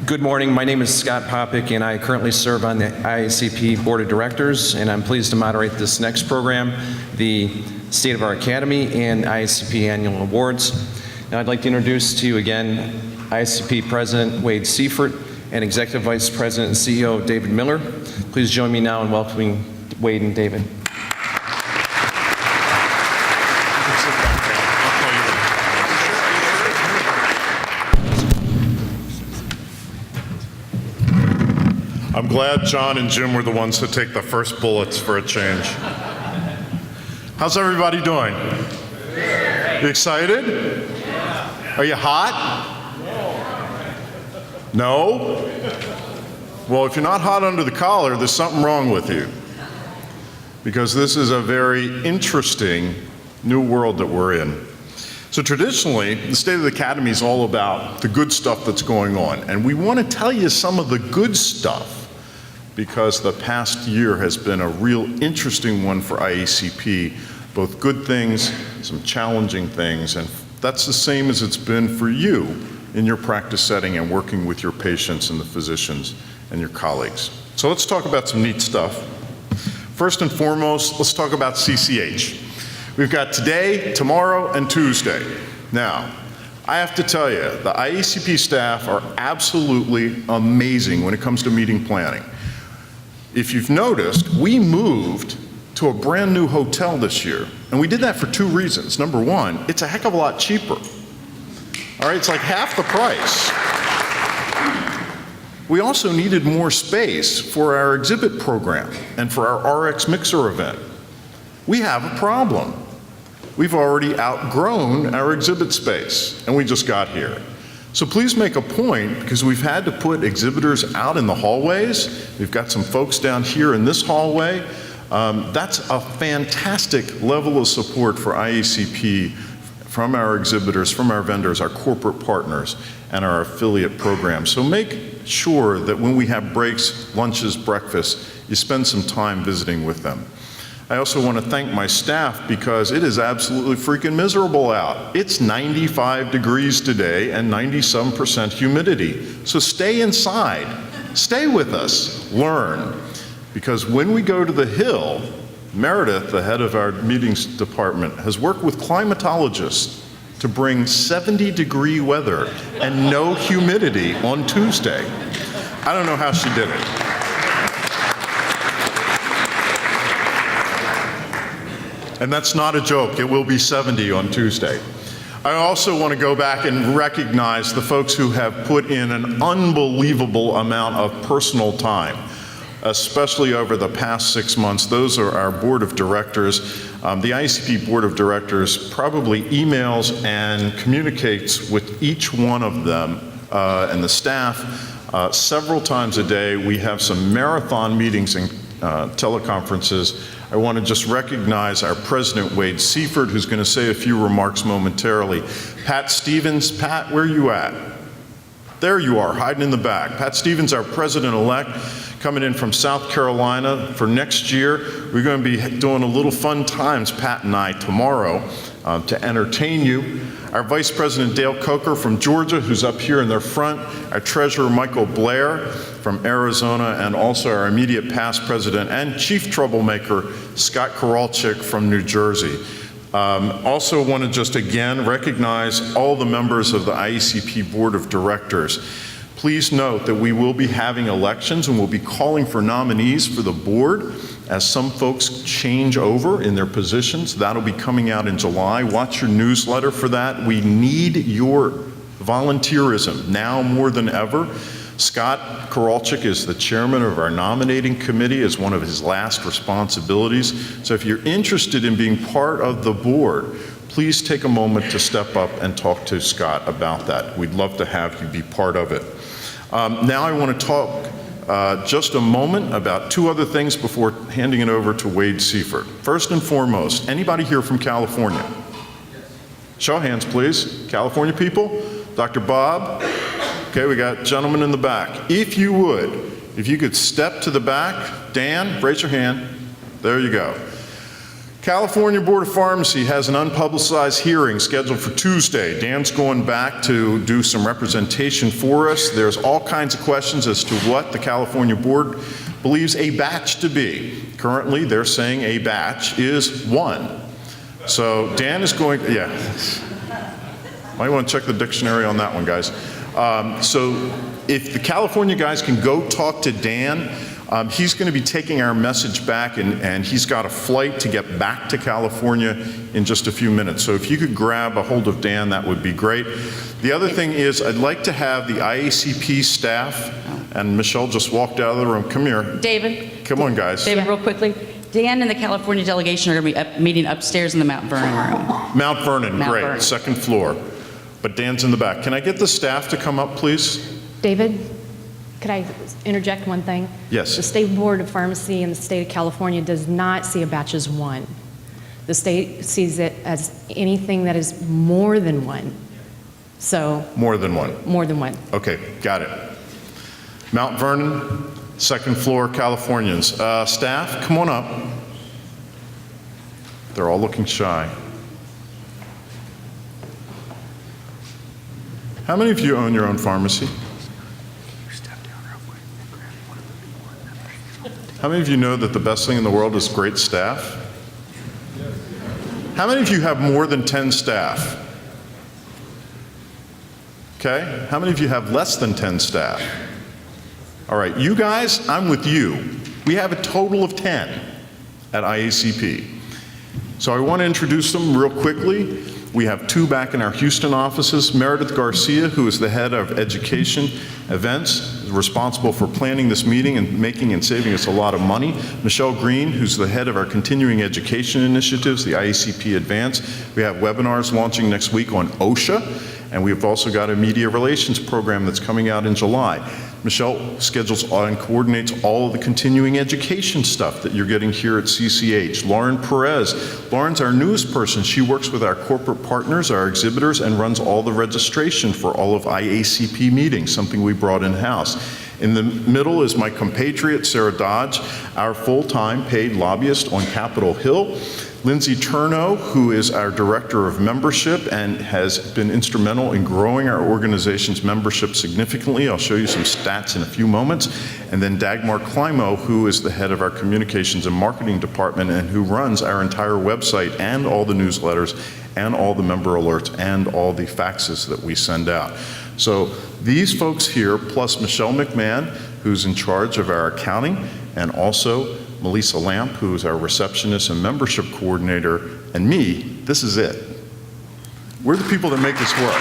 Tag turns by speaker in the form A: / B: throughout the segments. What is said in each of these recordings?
A: Good morning. My name is Scott Popick, and I currently serve on the IACP Board of Directors, and I'm pleased to moderate this next program, the State of Our Academy and IACP Annual Awards. Now I'd like to introduce to you again IACP President Wade Seifert and Executive Vice President and CEO David Miller. Please join me now in welcoming Wade and David.
B: I'm glad John and Jim were the ones to take the first bullets for a change. How's everybody doing? You excited? Are you hot? No? Well, if you're not hot under the collar, there's something wrong with you. Because this is a very interesting new world that we're in. So traditionally, the State of the Academy is all about the good stuff that's going on. And we want to tell you some of the good stuff, because the past year has been a real interesting one for IACP, both good things, some challenging things, and that's the same as it's been for you in your practice setting and working with your patients and the physicians and your colleagues. So let's talk about some neat stuff. First and foremost, let's talk about CCH. We've got today, tomorrow, and Tuesday. Now, I have to tell you, the IACP staff are absolutely amazing when it comes to meeting planning. If you've noticed, we moved to a brand new hotel this year, and we did that for two reasons. Number one, it's a heck of a lot cheaper. All right, it's like half the price. We also needed more space for our exhibit program and for our RX Mixer event. We have a problem. We've already outgrown our exhibit space, and we just got here. So please make a point, because we've had to put exhibitors out in the hallways. We've got some folks down here in this hallway. That's a fantastic level of support for IACP from our exhibitors, from our vendors, our corporate partners, and our affiliate programs. So make sure that when we have breaks, lunches, breakfasts, you spend some time visiting with them. I also want to thank my staff, because it is absolutely freaking miserable out. It's 95 degrees today and 97% humidity. So stay inside, stay with us, learn. Because when we go to the Hill, Meredith, the head of our meetings department, has worked with climatologists to bring 70-degree weather and no humidity on Tuesday. I don't know how she did it. And that's not a joke, it will be 70 on Tuesday. I also want to go back and recognize the folks who have put in an unbelievable amount of personal time, especially over the past 6 months. Those are our board of directors. The IACP board of directors probably emails and communicates with each one of them and the staff several times a day. We have some marathon meetings and teleconferences. I want to just recognize our president, Wade Seifert, who's going to say a few remarks momentarily. Pat Stevens, Pat, where are you at? There you are, hiding in the back. Pat Stevens, our president-elect, coming in from South Carolina for next year. We're going to be doing a little fun times, Pat and I, tomorrow to entertain you. Our Vice President Dale Coker from Georgia, who's up here in their front. Our Treasurer Michael Blair from Arizona, and also our immediate past president and chief troublemaker, Scott Kowalczyk from New Jersey. Also want to just again recognize all the members of the IACP Board of Directors. Please note that we will be having elections and we'll be calling for nominees for the board as some folks change over in their positions. That'll be coming out in July. Watch your newsletter for that. We need your volunteerism now more than ever. Scott Kowalczyk is the chairman of our nominating committee as one of his last responsibilities. So if you're interested in being part of the board, please take a moment to step up and talk to Scott about that. We'd love to have you be part of it. Now I want to talk just a moment about two other things before handing it over to Wade Seifert. First and foremost, anybody here from California? Show of hands, please. California people? Dr. Bob? Okay, we got gentlemen in the back. If you would, if you could step to the back. Dan, raise your hand. There you go. California Board of Pharmacy has an unpublicized hearing scheduled for Tuesday. Dan's going back to do some representation for us. There's all kinds of questions as to what the California Board believes a batch to be. Currently, they're saying a batch is 1. So Dan is going, yeah. Might want to check the dictionary on that one, guys. So if the California guys can go talk to Dan, he's going to be taking our message back, and he's got a flight to get back to California in just a few minutes. So if you could grab a hold of Dan, that would be great. The other thing is I'd like to have the IACP staff, and Michelle just walked out of the room. Come here.
C: David.
B: Come on, guys.
C: David, real quickly. Dan and the California delegation are going to be meeting upstairs in the Mount Vernon room.
B: Mount Vernon, great.
C: Vernon.
B: Second floor. But Dan's in the back. Can I get the staff to come up, please?
D: David, could I interject one thing?
B: Yes.
D: The State Board of Pharmacy in the state of California does not see a batch as 1. The state sees it as anything that is more than 1. So.
B: More than 1.
D: More than 1.
B: Okay, got it. Mount Vernon, second floor, Californians. Staff, come on up. They're all looking shy. How many of you own your own pharmacy? How many of you know that the best thing in the world is great staff? How many of you have more than 10 staff? Okay, how many of you have less than 10 staff? All right, you guys, I'm with you. We have a total of 10 at IACP. So I want to introduce them real quickly. We have 2 back in our Houston offices. Meredith Garcia, who is the head of education events, responsible for planning this meeting and making and saving us a lot of money. Michelle Green, who's the head of our continuing education initiatives, the IACP Advance. We have webinars launching next week on OSHA, and we've also got a media relations program that's coming out in July. Michelle schedules and coordinates all of the continuing education stuff that you're getting here at CCH. Lauren Perez. Lauren's our newest person. She works with our corporate partners, our exhibitors, and runs all the registration for all of IACP meetings, something we brought in-house. In the middle is my compatriot, Sarah Dodge, our full-time paid lobbyist on Capitol Hill. Lindsay Turno, who is our Director of Membership and has been instrumental in growing our organization's membership significantly. I'll show you some stats in a few moments. And then Dagmar Climo, who is the head of our Communications and Marketing Department and who runs our entire website and all the newsletters and all the member alerts and all the faxes that we send out. So these folks here, plus Michelle McMahon, who's in charge of our accounting, and also Melissa Lamp, who is our receptionist and membership coordinator, and me, this is it. We're the people that make this work.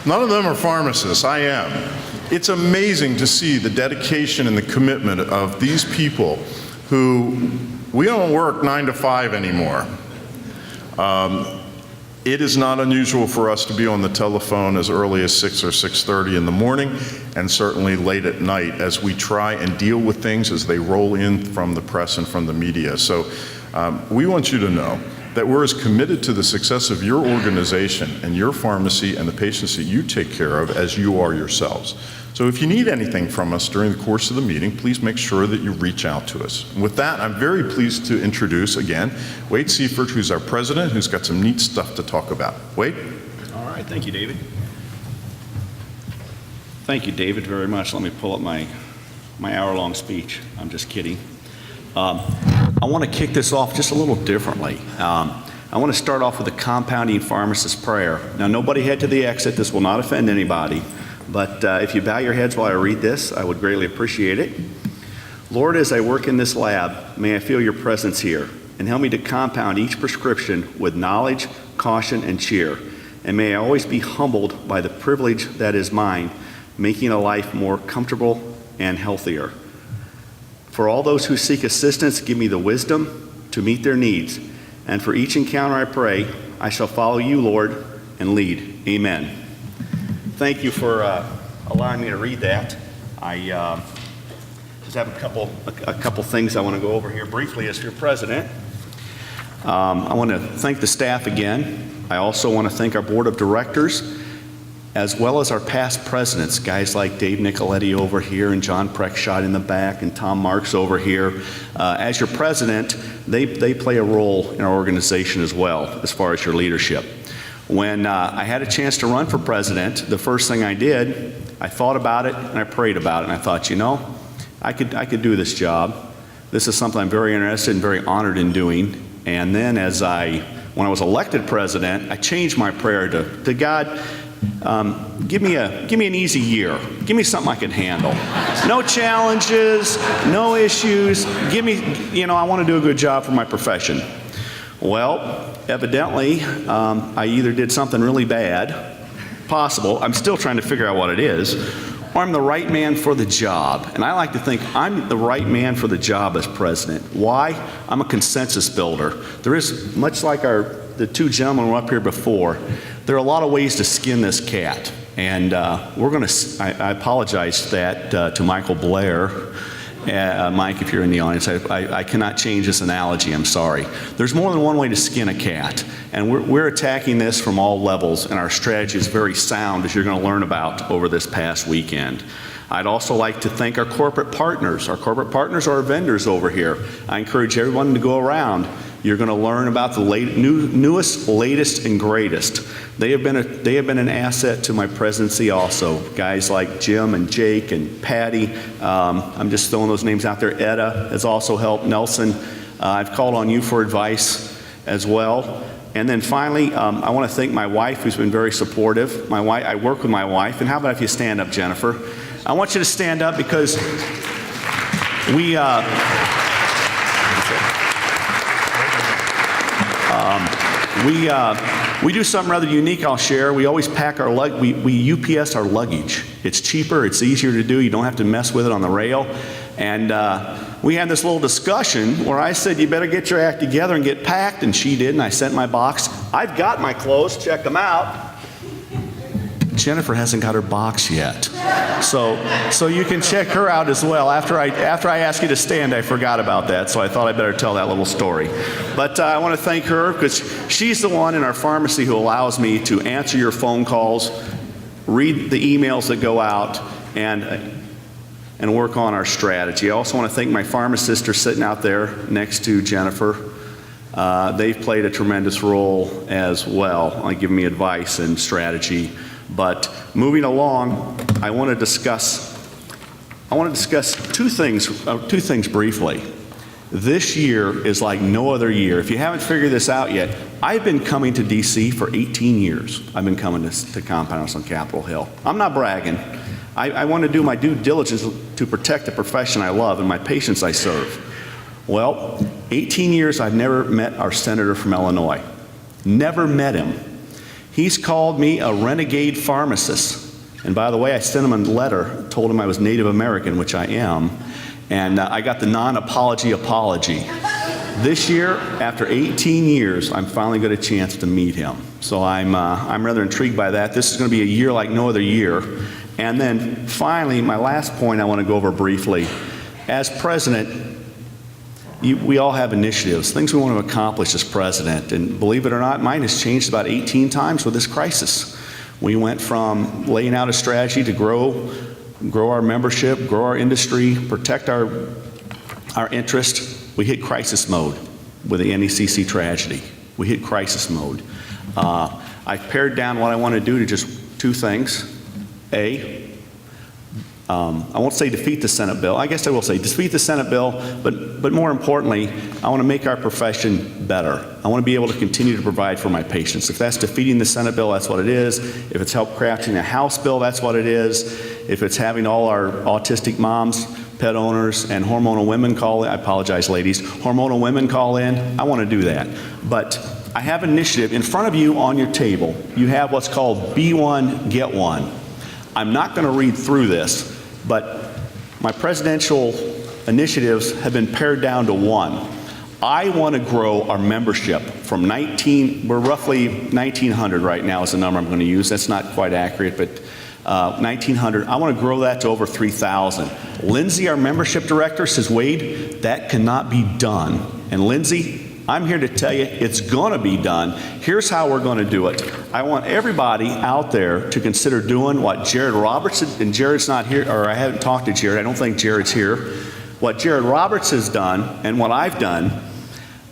B: None of them are pharmacists, I am. It's amazing to see the dedication and the commitment of these people who, we don't work 9 to 5 anymore. It is not unusual for us to be on the telephone as early as 6 or 6:30 in the morning, and certainly late at night as we try and deal with things as they roll in from the press and from the media. So we want you to know that we're as committed to the success of your organization and your pharmacy and the patients that you take care of as you are yourselves. So if you need anything from us during the course of the meeting, please make sure that you reach out to us. And with that, I'm very pleased to introduce again Wade Seifert, who's our president, who's got some neat stuff to talk about. Wade?
E: All right, thank you, David. Thank you, David, very much. Let me pull up my hour-long speech. I'm just kidding. I want to kick this off just a little differently. I want to start off with a compounding pharmacist prayer. Now, nobody head to the exit. This will not offend anybody. But if you bow your heads while I read this, I would greatly appreciate it. Lord, as I work in this lab, may I feel your presence here and help me to compound each prescription with knowledge, caution, and cheer. And may I always be humbled by the privilege that is mine, making a life more comfortable and healthier. For all those who seek assistance, give me the wisdom to meet their needs And for each encounter I pray, I shall follow you, Lord, and lead. Amen. Thank you for allowing me to read that. I just have a couple things I want to go over here briefly as your president. I want to thank the staff again. I also want to thank our board of directors, as well as our past presidents, guys like Dave Nicoletti over here and John Preckshot in the back and Tom Marks over here. As your president, they play a role in our organization as well, as far as your leadership. When I had a chance to run for president, the first thing I did, I thought about it and I prayed about it, and I thought, you know, I could do this job. This is something I'm very interested and very honored in doing. And then when I was elected president, I changed my prayer to God, give me an easy year. Give me something I can handle. No challenges, no issues. Give me, I want to do a good job for my profession. Well, evidently, I either did something really bad, possible, I'm still trying to figure out what it is, or I'm the right man for the job. And I like to think I'm the right man for the job as president. Why? I'm a consensus builder. There is, much like the two gentlemen who were up here before, there are a lot of ways to skin this cat. And I apologize that to Michael Blair. Mike, if you're in the audience, I cannot change this analogy, I'm sorry. There's more than one way to skin a cat, and we're attacking this from all levels, and our strategy is very sound, as you're going to learn about over this past weekend. I'd also like to thank our corporate partners. Our corporate partners are our vendors over here. I encourage everyone to go around. You're going to learn about the newest, latest, and greatest. They have been an asset to my presidency also. Guys like Jim and Jake and Patty. I'm just throwing those names out there. Etta has also helped. Nelson, I've called on you for advice as well. And then finally, I want to thank my wife, who's been very supportive. I work with my wife. And how about if you stand up, Jennifer? I want you to stand up because we do something rather unique, I'll share. We always pack our we UPS our luggage. It's cheaper, it's easier to do, you don't have to mess with it on the rail. And we had this little discussion where I said, you better get your act together and get packed, and she did, and I sent my box. I've got my clothes, check them out. Jennifer hasn't got her box yet. So you can check her out as well. After I asked you to stand, I forgot about that, so I thought I better tell that little story. But I want to thank her because she's the one in our pharmacy who allows me to answer your phone calls, read the emails that go out, and work on our strategy. I also want to thank my pharmacists who are sitting out there next to Jennifer. They've played a tremendous role as well, giving me advice and strategy. But moving along, I want to discuss two things briefly. This year is like no other year. If you haven't figured this out yet, I've been coming to DC for 18 years. I've been coming to Compound House on Capitol Hill. I'm not bragging. I want to do my due diligence to protect the profession I love and my patients I serve. Well, 18 years I've never met our senator from Illinois. Never met him. He's called me a renegade pharmacist. And by the way, I sent him a letter, told him I was Native American, which I am, and I got the non-apology apology. This year, after 18 years, I'm finally got a chance to meet him. So I'm rather intrigued by that. This is going to be a year like no other year. And then finally, my last point I want to go over briefly. As president, we all have initiatives, things we want to accomplish as president, and believe it or not, mine has changed about 18 times with this crisis. We went from laying out a strategy to grow our membership, grow our industry, protect our interest. We hit crisis mode with the NECC tragedy. We hit crisis mode. I've pared down what I want to do to just two things. I won't say defeat the Senate bill. I guess I will say defeat the Senate bill, but more importantly, I want to make our profession better. I want to be able to continue to provide for my patients. If that's defeating the Senate bill, that's what it is. If it's help crafting a House bill, that's what it is. If it's having all our autistic moms, pet owners, and hormonal women call in, I apologize, ladies, hormonal women call in, I want to do that. But I have an initiative in front of you on your table. You have what's called Be One, Get One. I'm not going to read through this, but my presidential initiatives have been pared down to one. I want to grow our membership from we're roughly 1,900 right now is the number I'm going to use. That's not quite accurate, but 1,900. I want to grow that to over 3,000. Lindsay, our membership director, says, Wade, that cannot be done. And Lindsay, I'm here to tell you it's going to be done. Here's how we're going to do it. I want everybody out there to consider doing what Jared Roberts, and Jared's not here, or I haven't talked to Jared. I don't think Jared's here. What Jared Roberts has done and what I've done,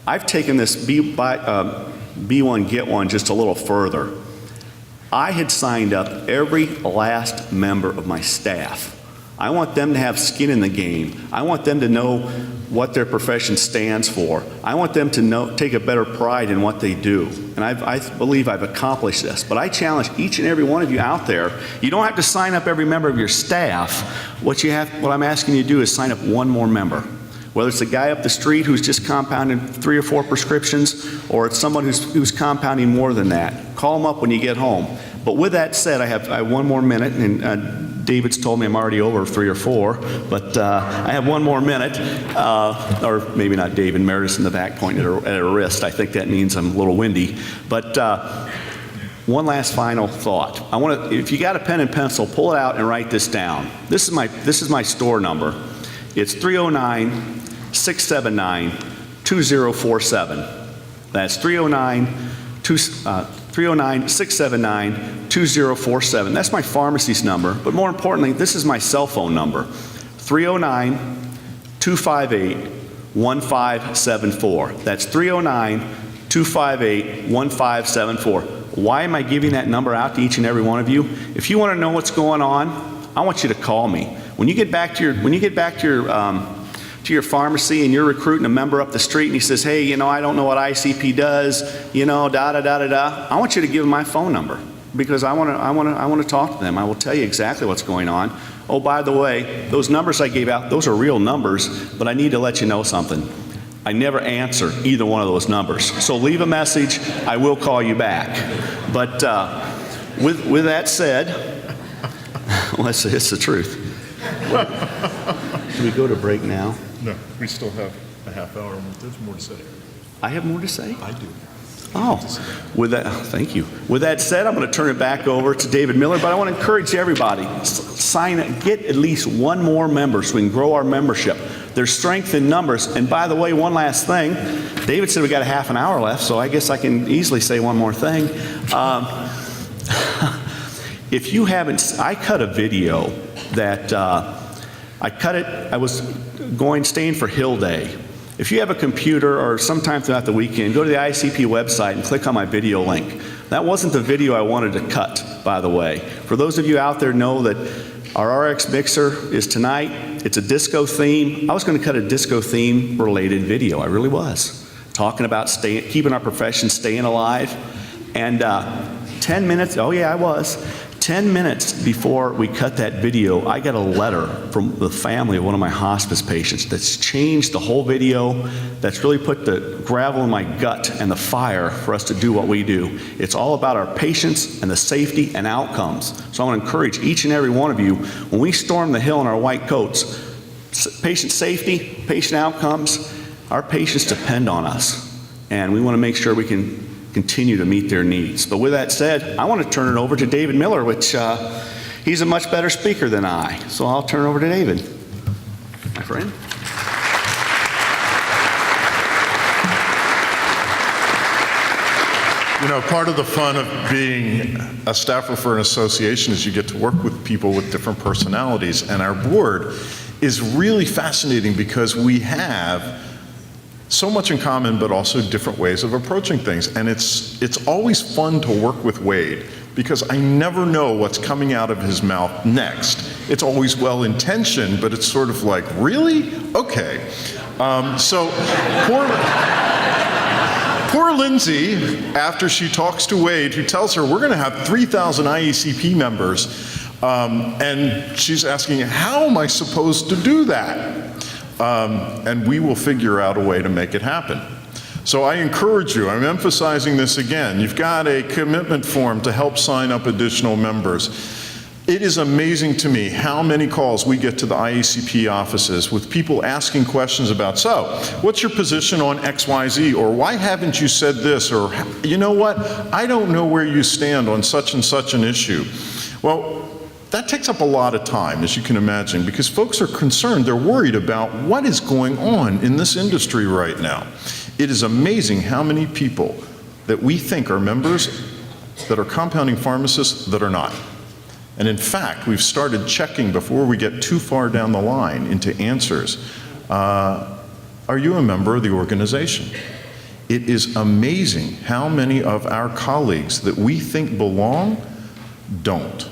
E: I've taken this B one, get one just a little further. I had signed up every last member of my staff. I want them to have skin in the game. I want them to know what their profession stands for. I want them to take a better pride in what they do. And I believe I've accomplished this. But I challenge each and every one of you out there, you don't have to sign up every member of your staff. What I'm asking you to do is sign up one more member. Whether it's a guy up the street who's just compounding 3 or 4 prescriptions, or it's someone who's compounding more than that. Call them up when you get home. But with that said, I have one more minute, and David's told me I'm already over 3 or 4, but I have one more minute, or maybe not David, Meredith's in the back pointing at her wrist. I think that means I'm a little windy. But one last final thought. If you got a pen and pencil, pull it out and write this down. This is my store number. It's 309-679-2047. That's 309-679-2047. That's my pharmacy's number, but more importantly, this is my cell phone number, 309-258-1574. That's 309-258-1574. Why am I giving that number out to each and every one of you? If you want to know what's going on, I want you to call me. When you get back to your pharmacy and you're recruiting a member up the street and he says, hey, I don't know what IACP does, I want you to give him my phone number, because I want to talk to them. I will tell you exactly what's going on. Oh, by the way, those numbers I gave out, those are real numbers, but I need to let you know something. I never answer either one of those numbers. So leave a message, I will call you back. But with that said, well, it's the truth. Do we go to break now?
B: No, we still have a half hour. There's more to say.
E: I have more to say?
B: I do.
E: Oh, thank you. With that said, I'm going to turn it back over to David Miller, but I want to encourage everybody, get at least one more member so we can grow our membership. There's strength in numbers. And by the way, one last thing. David said we got a half an hour left, so I guess I can easily say one more thing. If you haven't, I cut a video that, I was staying for Hill Day. If you have a computer or sometime throughout the weekend, go to the IACP website and click on my video link. That wasn't the video I wanted to cut, by the way. For those of you out there know that our RX mixer is tonight. It's a disco theme. I was going to cut a disco theme related video. I really was. Talking about keeping our profession staying alive. And 10 minutes, oh yeah, I was. 10 minutes before we cut that video, I got a letter from the family of one of my hospice patients that's changed the whole video, that's really put the gravel in my gut and the fire for us to do what we do. It's all about our patients and the safety and outcomes. So I want to encourage each and every one of you, when we storm the hill in our white coats, patient safety, patient outcomes, our patients depend on us. And we want to make sure we can continue to meet their needs. But with that said, I want to turn it over to David Miller, which he's a much better speaker than I. So I'll turn it over to David, my friend.
B: Part of the fun of being a staffer for an association is you get to work with people with different personalities. And our board is really fascinating because we have so much in common, but also different ways of approaching things. And it's always fun to work with Wade because I never know what's coming out of his mouth next. It's always well-intentioned, but it's sort of like, really? Okay. So poor Lindsay, after she talks to Wade, who tells her we're going to have 3,000 IACP members, and she's asking, how am I supposed to do that? And we will figure out a way to make it happen. So I encourage you, I'm emphasizing this again, you've got a commitment form to help sign up additional members. It is amazing to me how many calls we get to the IACP offices with people asking questions about, so, what's your position on XYZ, or why haven't you said this, or you know what, I don't know where you stand on such and such an issue. Well, that takes up a lot of time, as you can imagine, because folks are concerned, they're worried about what is going on in this industry right now. It is amazing how many people that we think are members that are compounding pharmacists that are not. And in fact, we've started checking before we get too far down the line into answers. Are you a member of the organization? It is amazing how many of our colleagues that we think belong don't.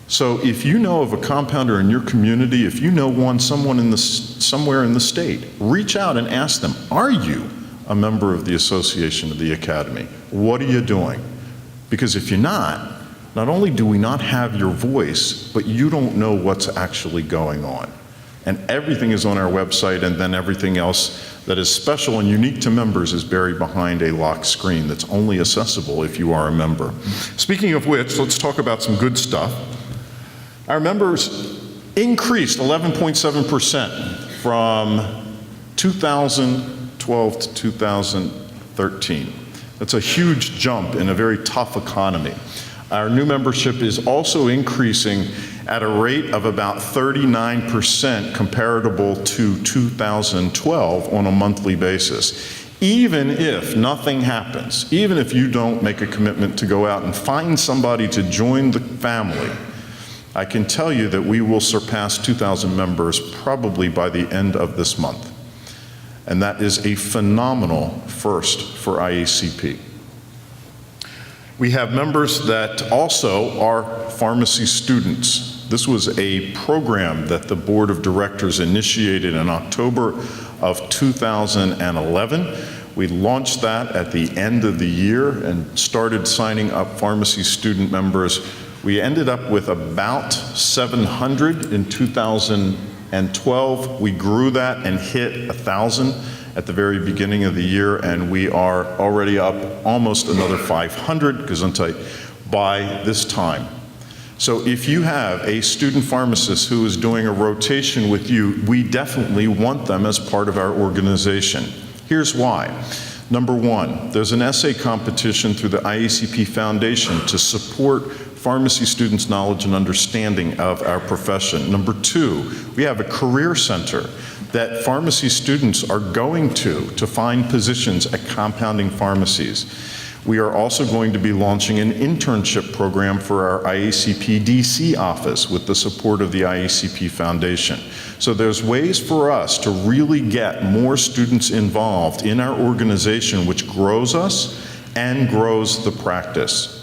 B: So if you know of a compounder in your community, if you know someone in somewhere in the state, reach out and ask them, are you a member of the Association of the Academy? What are you doing? Because if you're not only do we not have your voice, but you don't know what's actually going on. And everything is on our website, and then everything else that is special and unique to members is buried behind a locked screen that's only accessible if you are a member. Speaking of which, let's talk about some good stuff. Our members increased 11.7% from 2012 to 2013. That's a huge jump in a very tough economy. Our new membership is also increasing at a rate of about 39% comparable to 2012 on a monthly basis. Even if nothing happens, even if you don't make a commitment to go out and find somebody to join the family, I can tell you that we will surpass 2,000 members probably by the end of this month. And that is a phenomenal first for IACP. We have members that also are pharmacy students. This was a program that the Board of Directors initiated in October of 2011. We launched that at the end of the year and started signing up pharmacy student members. We ended up with about 700 in 2012. We grew that and hit 1,000 at the very beginning of the year, and we are already up almost another 500, because I'm telling you, by this time. So if you have a student pharmacist who is doing a rotation with you, we definitely want them as part of our organization. Here's why. Number one, there's an essay competition through the IACP Foundation to support pharmacy students' knowledge and understanding of our profession. Number two, we have a career center that pharmacy students are going to find positions at compounding pharmacies. We are also going to be launching an internship program for our IACP DC office with the support of the IACP Foundation. So there's ways for us to really get more students involved in our organization, which grows us and grows the practice.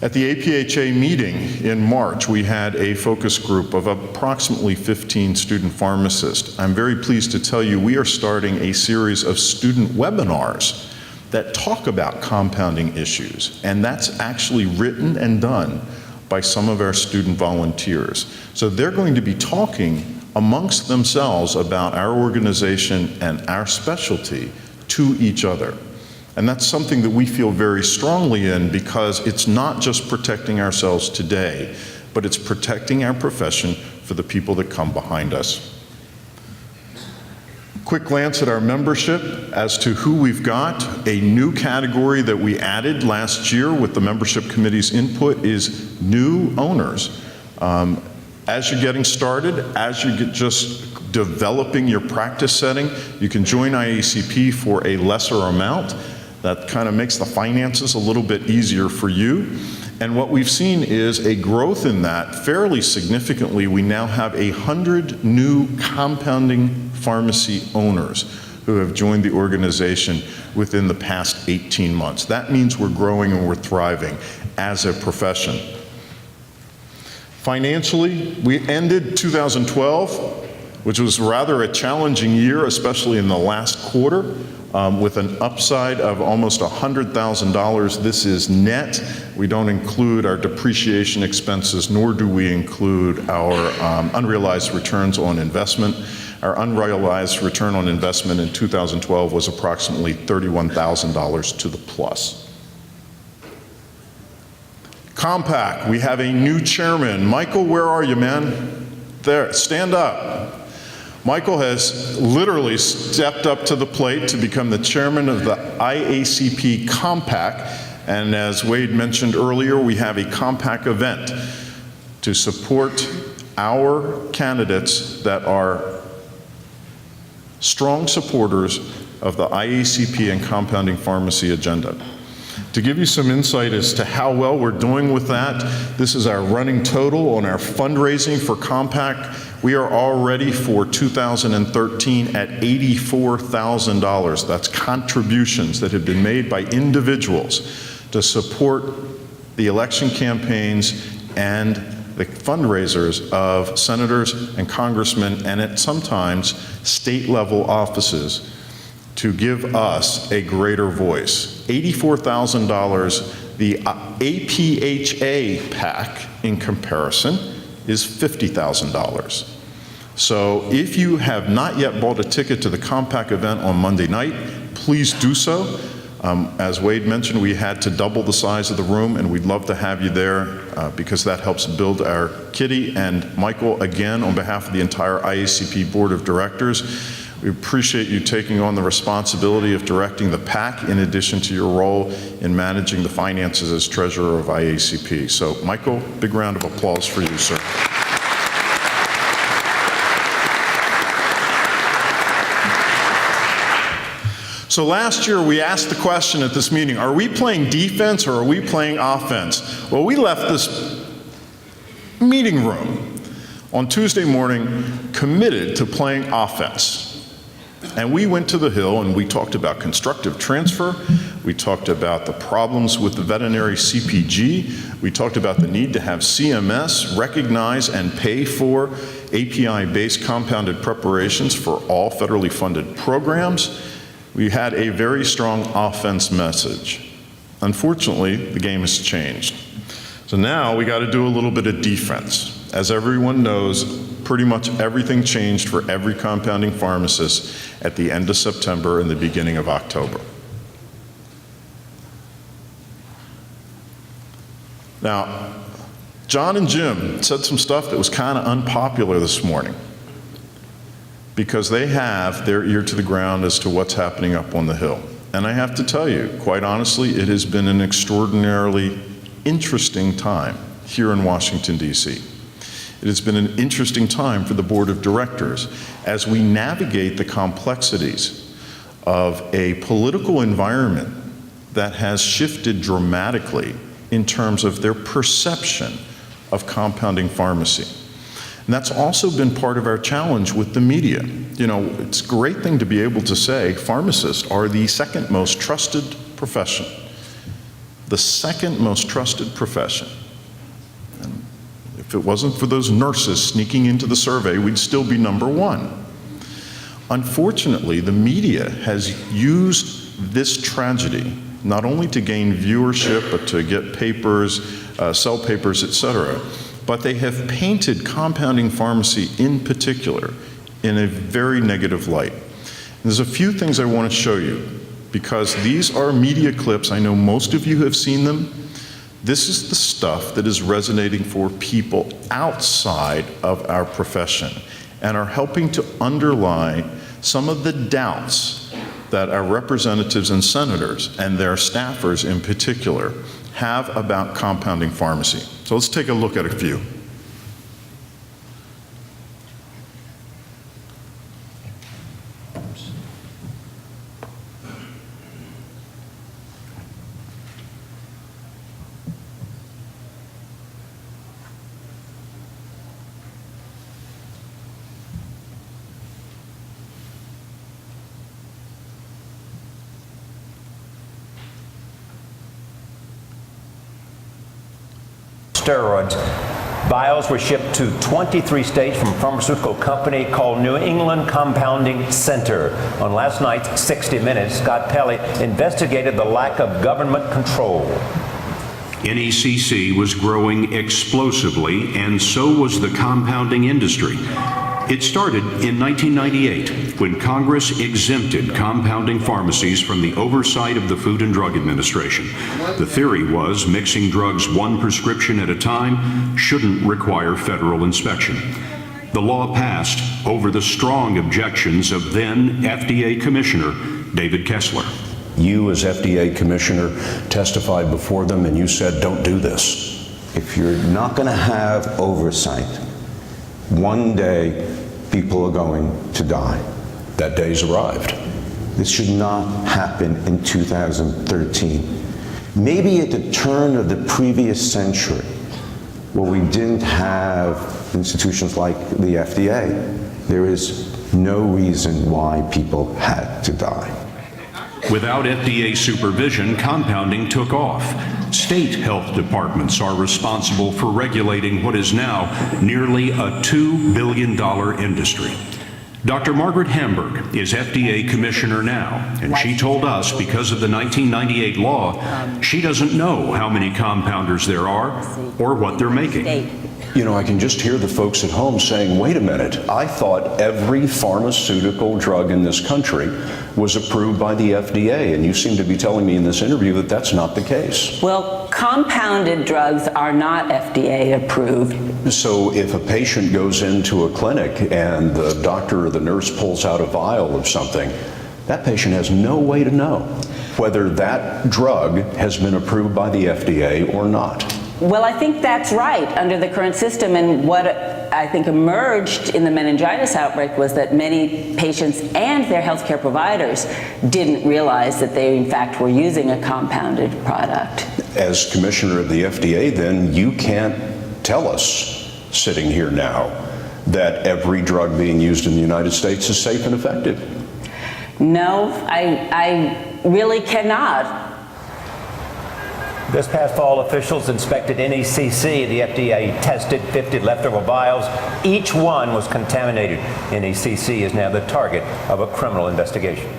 B: At the APHA meeting in March, we had a focus group of approximately 15 student pharmacists. I'm very pleased to tell you we are starting a series of student webinars that talk about compounding issues, and that's actually written and done by some of our student volunteers. So they're going to be talking amongst themselves about our organization and our specialty to each other. And that's something that we feel very strongly in, because it's not just protecting ourselves today, but it's protecting our profession for the people that come behind us. Quick glance at our membership as to who we've got. A new category that we added last year with the membership committee's input is new owners. As you're getting started, as you get just developing your practice setting, you can join IACP for a lesser amount. That kind of makes the finances a little bit easier for you. And what we've seen is a growth in that fairly significantly. We now have 100 new compounding pharmacy owners who have joined the organization within the past 18 months. That means we're growing and we're thriving as a profession. Financially, we ended 2012, which was rather a challenging year, especially in the last quarter, with an upside of almost $100,000. This is net. We don't include our depreciation expenses, nor do we include our unrealized returns on investment. Our unrealized return on investment in 2012 was approximately $31,000 to the plus. Compact, we have a new chairman. Michael, where are you, man? There, stand up. Michael has literally stepped up to the plate to become the chairman of the IACP Compact. And as Wade mentioned earlier, we have a Compact event to support our candidates that are strong supporters of the IACP and compounding pharmacy agenda. To give you some insight as to how well we're doing with that, this is our running total on our fundraising for Compact. We are already for 2013 at $84,000. That's contributions that have been made by individuals to support the election campaigns and the fundraisers of senators and congressmen and at sometimes state-level offices to give us a greater voice. $84,000, the APHA PAC in comparison is $50,000. So if you have not yet bought a ticket to the Compact event on Monday night, please do so. As Wade mentioned, we had to double the size of the room, and we'd love to have you there because that helps build our kitty. And Michael, again, on behalf of the entire IACP Board of Directors, we appreciate you taking on the responsibility of directing the PAC in addition to your role in managing the finances as treasurer of IACP. So, Michael, big round of applause for you, sir. So last year we asked the question at this meeting, are we playing defense or are we playing offense? Well, we left this meeting room on Tuesday morning committed to playing offense. And we went to the Hill and we talked about constructive transfer. We talked about the problems with the veterinary CPG. We talked about the need to have CMS recognize and pay for API-based compounded preparations for all federally funded programs. We had a very strong offense message. Unfortunately, the game has changed. So now we got to do a little bit of defense. As everyone knows, pretty much everything changed for every compounding pharmacist at the end of September and the beginning of October. Now, John and Jim said some stuff that was kind of unpopular this morning, because they have their ear to the ground as to what's happening up on the Hill. And I have to tell you, quite honestly, it has been an extraordinarily interesting time here in Washington, D.C. It has been an interesting time for the Board of Directors as we navigate the complexities of a political environment that has shifted dramatically in terms of their perception of compounding pharmacy. And that's also been part of our challenge with the media. You know, it's a great thing to be able to say pharmacists are the second most trusted profession. The second most trusted profession. And if it wasn't for those nurses sneaking into the survey, we'd still be number one. Unfortunately, the media has used this tragedy not only to gain viewership, but to get papers, sell papers, et cetera, but they have painted compounding pharmacy in particular in a very negative light. And there's a few things I want to show you, because these are media clips. I know most of you have seen them. This is the stuff that is resonating for people outside of our profession and are helping to underlie some of the doubts that our representatives and senators and their staffers in particular have about compounding pharmacy. So let's take a look at a few.
F: Steroids. Vials were shipped to 23 states from a pharmaceutical company called New England Compounding Center. On last night's 60 Minutes, Scott Pelley investigated the lack of government control.
G: NECC was growing explosively, and so was the compounding industry. It started in 1998 when Congress exempted compounding pharmacies from the oversight of the Food and Drug Administration. The theory was mixing drugs one prescription at a time shouldn't require federal inspection. The law passed over the strong objections of then FDA Commissioner David Kessler.
H: You, as FDA Commissioner, testified before them and you said, don't do this.
I: If you're not going to have oversight, one day people are going to die.
H: That day's arrived.
I: This should not happen in 2013. Maybe at the turn of the previous century, where we didn't have institutions like the FDA, there is no reason why people had to die.
G: Without FDA supervision, compounding took off. State health departments are responsible for regulating what is now nearly a $2 billion industry. Dr. Margaret Hamburg is FDA Commissioner now, and she told us because of the 1998 law, she doesn't know how many compounders there are or what they're making.
H: You know, I can just hear the folks at home saying, wait a minute, I thought every pharmaceutical drug in this country was approved by the FDA, and you seem to be telling me in this interview that that's not the case.
J: Well, compounded drugs are not FDA approved.
H: So if a patient goes into a clinic and the doctor or the nurse pulls out a vial of something, that patient has no way to know whether that drug has been approved by the FDA or not.
J: Well, I think that's right under the current system, and what I think emerged in the meningitis outbreak was that many patients and their healthcare providers didn't realize that they in fact were using a compounded product.
H: As Commissioner of the FDA, then, you can't tell us, sitting here now, that every drug being used in the United States is safe and effective.
J: No, I really cannot.
F: This past fall, officials inspected NECC. The FDA tested 50 leftover vials. Each one was contaminated. NECC is now the target of a criminal investigation.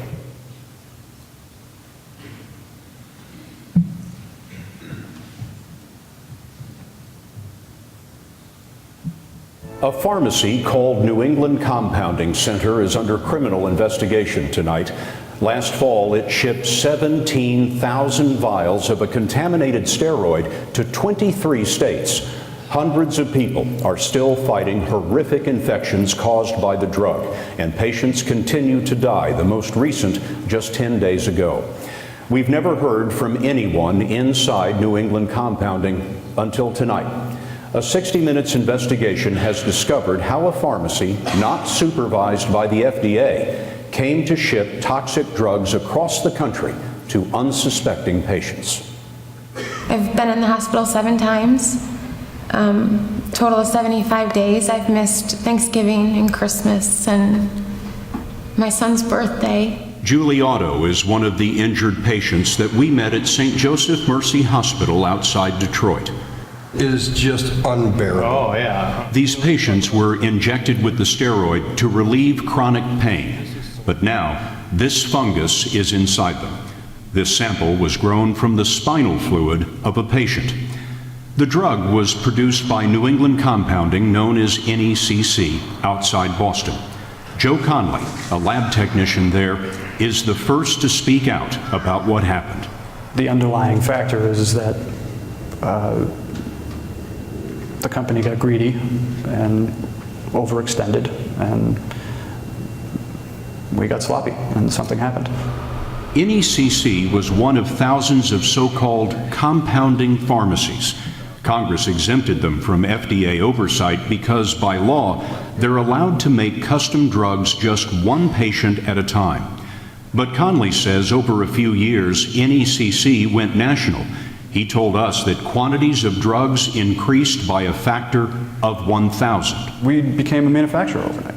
G: A pharmacy called New England Compounding Center is under criminal investigation tonight. Last fall, it shipped 17,000 vials of a contaminated steroid to 23 states. Hundreds of people are still fighting horrific infections caused by the drug, and patients continue to die, the most recent just 10 days ago. We've never heard from anyone inside New England Compounding until tonight. A 60 Minutes investigation has discovered how a pharmacy, not supervised by the FDA, came to ship toxic drugs across the country to unsuspecting patients.
K: I've been in the hospital 7 times, total of 75 days. I've missed Thanksgiving and Christmas and my son's birthday.
G: Julie Otto is one of the injured patients that we met at St. Joseph Mercy Hospital outside Detroit.
L: It is just unbearable.
M: Oh, yeah.
G: These patients were injected with the steroid to relieve chronic pain. But now, this fungus is inside them. This sample was grown from the spinal fluid of a patient. The drug was produced by New England Compounding, known as NECC, outside Boston. Joe Conley, a lab technician there, is the first to speak out about what happened.
M: The underlying factor is that the company got greedy and overextended, and we got sloppy, and something happened.
G: NECC was one of thousands of so-called compounding pharmacies. Congress exempted them from FDA oversight because, by law, they're allowed to make custom drugs just one patient at a time. But Conley says over a few years, NECC went national. He told us that quantities of drugs increased by a factor of 1,000.
M: We became a manufacturer overnight.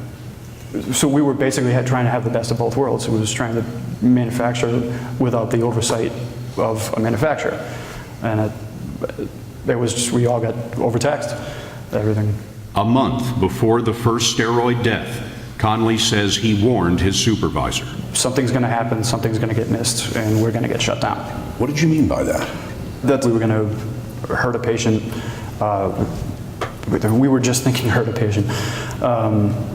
M: So we were basically trying to have the best of both worlds. It was trying to manufacture without the oversight of a manufacturer. And it was just, we all got overtaxed, everything.
G: A month before the first steroid death, Conley says he warned his supervisor.
M: Something's going to happen, something's going to get missed, and we're going to get shut down.
H: What did you mean by that?
M: That we were going to hurt a patient We were just thinking herbipation.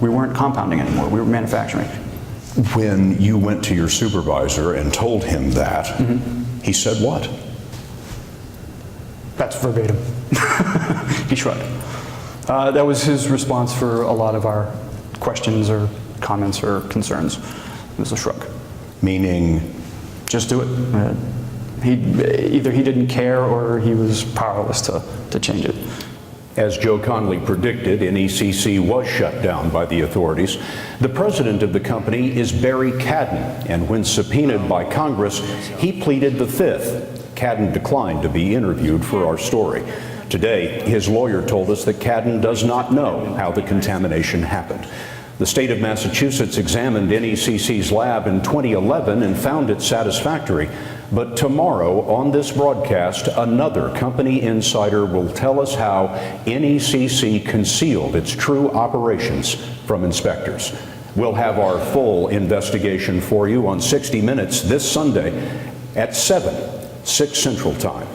M: We weren't compounding anymore. We were manufacturing.
G: When you went to your supervisor and told him that, he said what?
M: That's verbatim. He shrugged. That was his response for a lot of our questions or comments or concerns. It was a shrug.
G: Meaning?
M: Just do it. Either he didn't care or he was powerless to change it.
G: As Joe Conley predicted, NECC was shut down by the authorities. The president of the company is Barry Cadden, and when subpoenaed by Congress, he pleaded the fifth. Cadden declined to be interviewed for our story. Today, his lawyer told us that Cadden does not know how the contamination happened. The state of Massachusetts examined NECC's lab in 2011 and found it satisfactory. But tomorrow on this broadcast, another company insider will tell us how NECC concealed its true operations from inspectors. We'll have our full investigation for you on 60 Minutes this Sunday at 6 Central Time.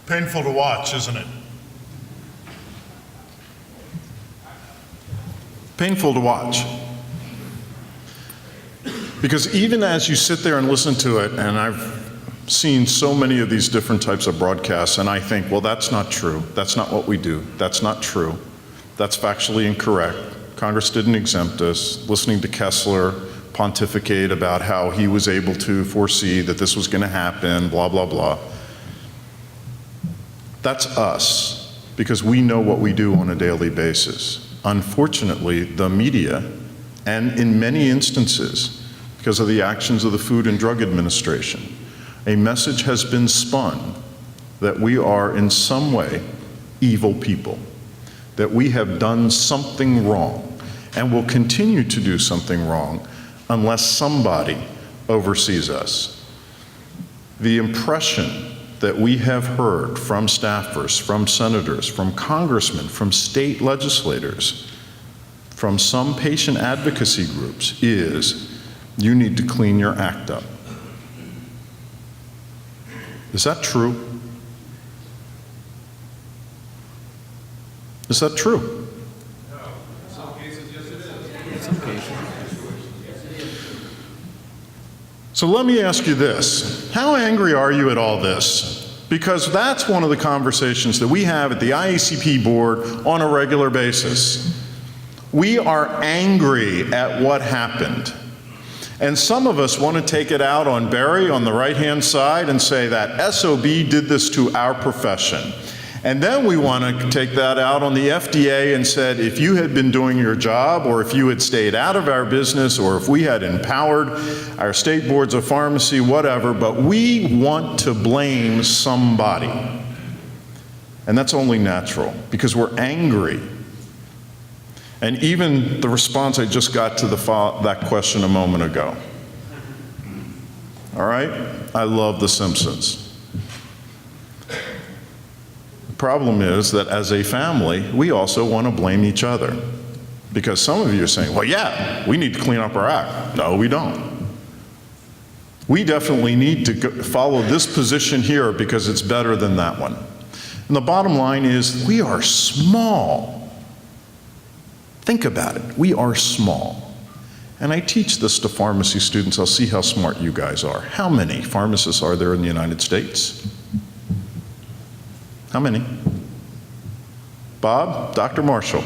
B: Painful to watch, isn't it? Painful to watch. Because even as you sit there and listen to it, and I've seen so many of these different types of broadcasts, and I think, well, that's not true. That's not what we do. That's not true. That's factually incorrect. Congress didn't exempt us. Listening to Kessler pontificate about how he was able to foresee that this was going to happen, blah, blah, blah. That's us, because we know what we do on a daily basis. Unfortunately, the media, and in many instances, because of the actions of the Food and Drug Administration, a message has been spun that we are in some way evil people, that we have done something wrong and will continue to do something wrong unless somebody oversees us. The impression that we have heard from staffers, from senators, from congressmen, from state legislators, from some patient advocacy groups is, you need to clean your act up. Is that true? Is that true?
N: No. In some cases, yes it is.
E: In some cases.
B: So let me ask you this. How angry are you at all this? Because that's one of the conversations that we have at the IACP board on a regular basis. We are angry at what happened. And some of us want to take it out on Barry on the right-hand side and say that SOB did this to our profession. And then we want to take that out on the FDA and said, if you had been doing your job, or if you had stayed out of our business, or if we had empowered our state boards of pharmacy, whatever, but we want to blame somebody. And that's only natural, because we're angry. And even the response I just got to that question a moment ago. All right? I love The Simpsons. The problem is that as a family, we also want to blame each other. Because some of you are saying, well, yeah, we need to clean up our act. No, we don't. We definitely need to follow this position here because it's better than that one. And the bottom line is, we are small. Think about it. We are small. And I teach this to pharmacy students. I'll see how smart you guys are. How many pharmacists are there in the United States? How many? Bob? Dr. Marshall?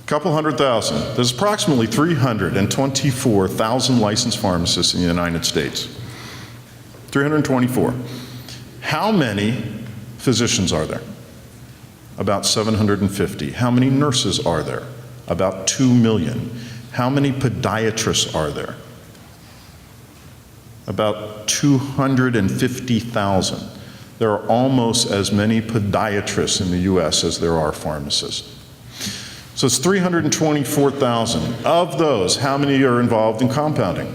B: Couple 100,000. There's approximately 324,000 licensed pharmacists in the United States. 324. How many physicians are there? About 750. How many nurses are there? About 2 million. How many podiatrists are there? About 250,000. There are almost as many podiatrists in the US as there are pharmacists. So it's 324,000. Of those, how many are involved in compounding?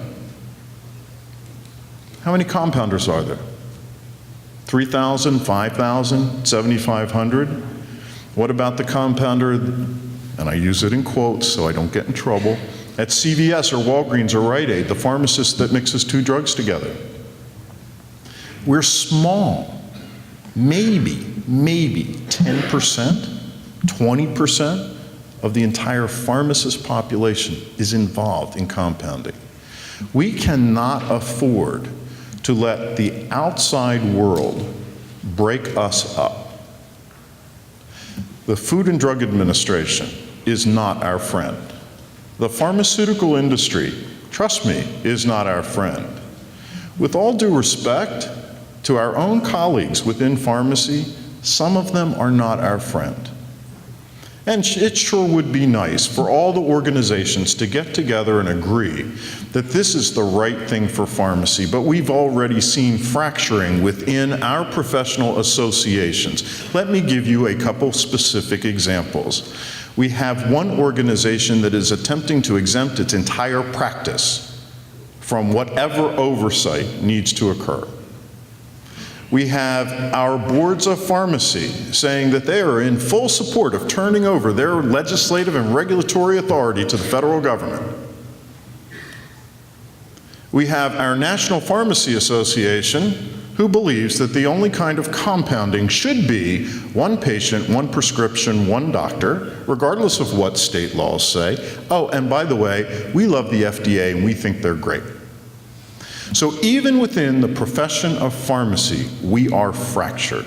B: How many compounders are there? 3,000, 5,000, 7,500? What about the compounder, and I use it in quotes so I don't get in trouble, at CVS or Walgreens or Rite Aid, the pharmacist that mixes 2 drugs together. We're small. Maybe 10%, 20% of the entire pharmacist population is involved in compounding. We cannot afford to let the outside world break us up. The Food and Drug Administration is not our friend. The pharmaceutical industry, trust me, is not our friend. With all due respect to our own colleagues within pharmacy, some of them are not our friend. And it sure would be nice for all the organizations to get together and agree that this is the right thing for pharmacy, but we've already seen fracturing within our professional associations. Let me give you a couple specific examples. We have one organization that is attempting to exempt its entire practice from whatever oversight needs to occur. We have our boards of pharmacy saying that they are in full support of turning over their legislative and regulatory authority to the federal government. We have our National Pharmacy Association, who believes that the only kind of compounding should be 1 patient, 1 prescription, 1 doctor, regardless of what state laws say. Oh, and by the way, we love the FDA and we think they're great. So even within the profession of pharmacy, we are fractured.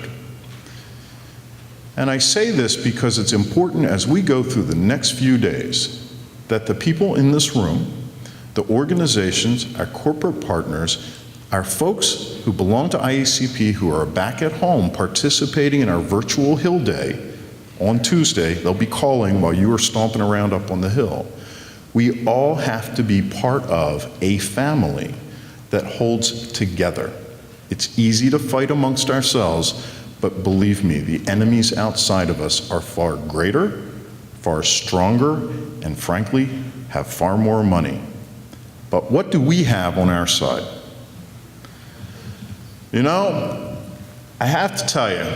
B: And I say this because it's important as we go through the next few days that the people in this room, the organizations, our corporate partners, our folks who belong to IACP who are back at home participating in our virtual Hill Day on Tuesday, they'll be calling while you are stomping around up on the Hill. We all have to be part of a family that holds together. It's easy to fight amongst ourselves, but believe me, the enemies outside of us are far greater, far stronger, and frankly, have far more money. But what do we have on our side? You know, I have to tell you,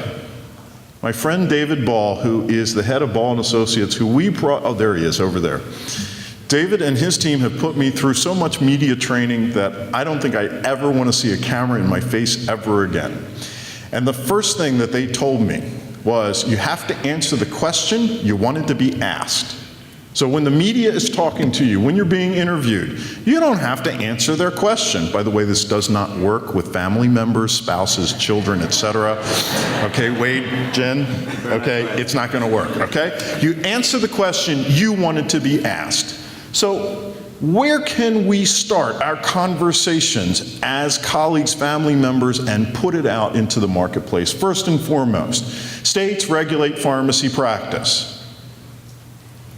B: my friend David Ball, who is the head of Ball & Associates, who we brought, oh, there he is over there. David and his team have put me through so much media training that I don't think I ever want to see a camera in my face ever again. And the first thing that they told me was, you have to answer the question you wanted to be asked. So when the media is talking to you, when you're being interviewed, you don't have to answer their question. By the way, this does not work with family members, spouses, children, etc. Okay, Wade, Jen, okay, it's not going to work, okay? You answer the question you wanted to be asked. So where can we start our conversations as colleagues, family members, and put it out into the marketplace? First and foremost, states regulate pharmacy practice.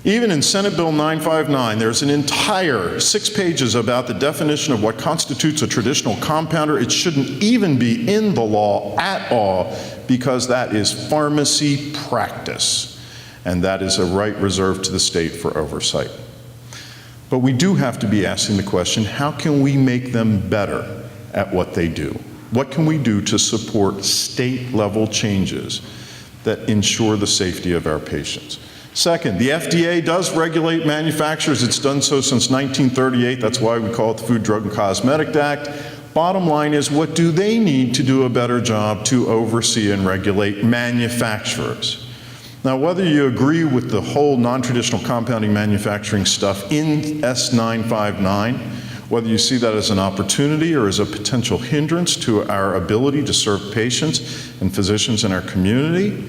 B: Even in Senate Bill 959, there's an entire 6 pages about the definition of what constitutes a traditional compounder. It shouldn't even be in the law at all because that is pharmacy practice, and that is a right reserved to the state for oversight. But we do have to be asking the question, how can we make them better at what they do? What can we do to support state-level changes that ensure the safety of our patients? Second, the FDA does regulate manufacturers. It's done so since 1938. That's why we call it the Food, Drug, and Cosmetic Act. Bottom line is, what do they need to do a better job to oversee and regulate manufacturers? Now, whether you agree with the whole non-traditional compounding manufacturing stuff in S959, whether you see that as an opportunity or as a potential hindrance to our ability to serve patients and physicians in our community,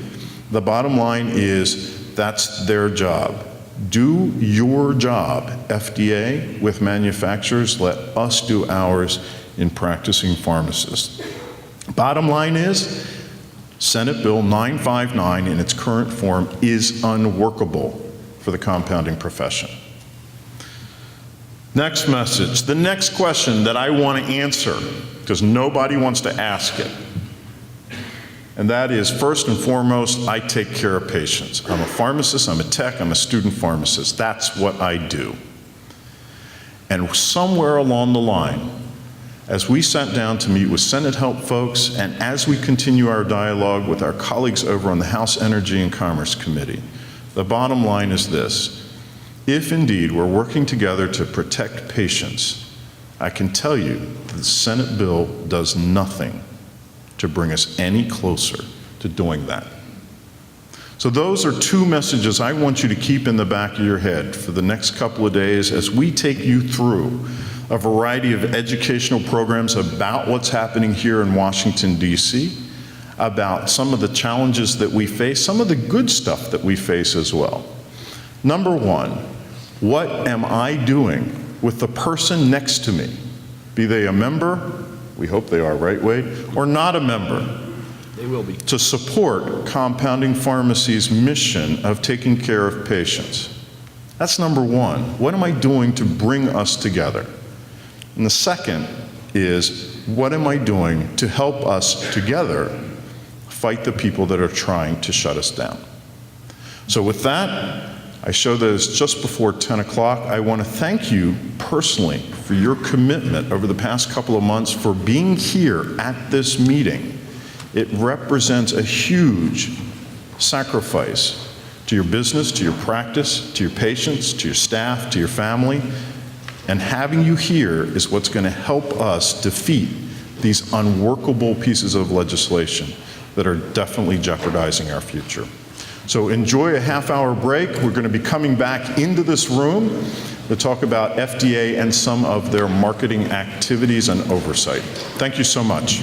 B: the bottom line is that's their job. Do your job, FDA, with manufacturers. Let us do ours in practicing pharmacists. Bottom line is, Senate Bill 959 in its current form is unworkable for the compounding profession. Next message, the next question that I want to answer, because nobody wants to ask it, and that is, first and foremost, I take care of patients. I'm a pharmacist, I'm a tech, I'm a student pharmacist. That's what I do. And somewhere along the line, as we sat down to meet with Senate Help folks, and as we continue our dialogue with our colleagues over on the House Energy and Commerce Committee, the bottom line is this. if indeed we're working together to protect patients, I can tell you that the Senate bill does nothing to bring us any closer to doing that. So those are two messages I want you to keep in the back of your head for the next couple of days as we take you through a variety of educational programs about what's happening here in Washington, D.C., about some of the challenges that we face, some of the good stuff that we face as well. Number one, what am I doing with the person next to me? Be they a member, we hope they are, right, Wade, or not a member,
E: They will be.
B: to support compounding pharmacy's mission of taking care of patients. That's number one. What am I doing to bring us together? And the second is, what am I doing to help us together fight the people that are trying to shut us down? So with that, I show that it's just before 10 o'clock. I want to thank you personally for your commitment over the past couple of months for being here at this meeting. It represents a huge sacrifice to your business, to your practice, to your patients, to your staff, to your family. And having you here is what's going to help us defeat these unworkable pieces of legislation that are definitely jeopardizing our future. So enjoy a half-hour break. We're going to be coming back into this room to talk about FDA and some of their marketing activities and oversight. Thank you so much.